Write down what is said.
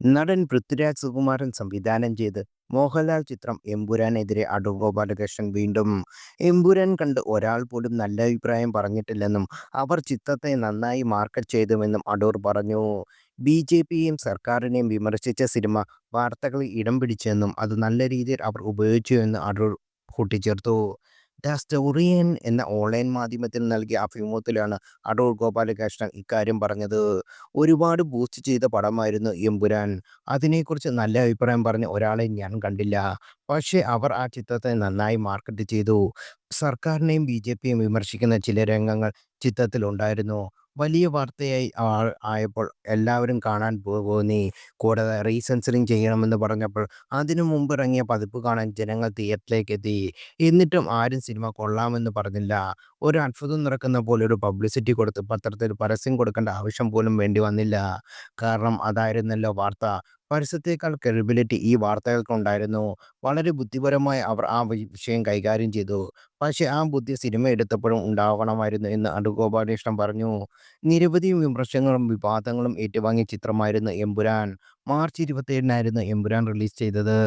നടൻ പൃഥ്വിരാജ് സുകുമാരൻ സംവിധാനം ചെയ്ത് മോഹൻലാൽ ചിത്രം എമ്പുരാനെതിരെ അടൂർ ഗോപാലകൃഷ്ണൻ വീണ്ടും എമ്പുരാൻ കണ്ട് ഒരാൾ പോലും നല്ല അഭിപ്രായം പറഞ്ഞിട്ടില്ലെന്നും അവർ ചിത്രത്തെ നന്നായി മാർക്കറ്റ് ചെയ്തുവെന്നും അടൂർ പറഞ്ഞു. ബി ജെ പിയെയും സർക്കാരിനെയും വിമർശിച്ച സിനിമ വാർത്തകളിൽ ഇടം പിടിച്ചെന്നും അത് നല്ല രീതിയിൽ അവർ ഉപയോഗിച്ചു എന്ന് അടൂർ കൂട്ടിച്ചേർത്തു. ദ സ്റ്റോറിയൻ എന്ന ഓൺലൈൻ മാധ്യമത്തിന് നൽകിയ അഭിമുഖത്തിലാണ് അടൂർ ഗോപാലകൃഷ്ണൻ ഇക്കാര്യം പറഞ്ഞത്. ഒരുപാട് ബൂസ്റ്റ് ചെയ്ത പടമായിരുന്നു എമ്പുരാൻ. അതിനെക്കുറിച്ച് നല്ല അഭിപ്രായം പറഞ്ഞ ഒരാളെ ഞാൻ കണ്ടില്ല. പക്ഷേ അവർ ആ ചിത്രത്തെ നന്നായി മാർക്കറ്റ് ചെയ്തു. സർക്കാരിനെയും ബിജെപിയെയും വിമർശിക്കുന്ന ചില രംഗങ്ങൾ ചിത്രത്തിലുണ്ടായിരുന്നു. വലിയ വാർത്തയായി ആയപ്പോൾ എല്ലാവരും കാണാൻ തോന്നി. കൂടാതെ റീസെൻസറിങ് ചെയ്യണമെന്ന് പറഞ്ഞപ്പോൾ അതിനു മുമ്പിറങ്ങിയ പതിപ്പ് കാണാൻ ജനങ്ങൾ തിയേറ്ററിലേക്ക് എത്തി. എന്നിട്ടും ആരും സിനിമ കൊള്ളാമെന്ന് പറഞ്ഞില്ല. ഒരു അത്ഭുതം നടക്കുന്ന പോലെ ഒരു പബ്ലിസിറ്റി കൊടുത്ത് പത്രത്തിൽ പരസ്യം കൊടുക്കേണ്ട ആവശ്യം പോലും വേണ്ടി വന്നില്ല. കാരണം അതായിരുന്നല്ലോ വാർത്ത. പരസ്യത്തേക്കാൾ ക്രെഡിബിലിറ്റി ഈ വാർത്തകൾക്കുണ്ടായിരുന്നു. വളരെ ബുദ്ധിപരമായി അവർ ആ വിഷയം കൈകാര്യം ചെയ്തു. പക്ഷേ ആ ബുദ്ധി സിനിമ എടുത്തപ്പോഴും ഉണ്ടാവണമായിരുന്നു എന്ന് ഗോപാലകൃഷ്ണൻ പറഞ്ഞു. നിരവധി വിമർശനങ്ങളും വിവാദങ്ങളും ഏറ്റുവാങ്ങിയ ചിത്രമായിരുന്നു എമ്പുരാൻ. മാർച്ച് 27-നായിരുന്നു എമ്പുരാൻ റിലീസ് ചെയ്തത്.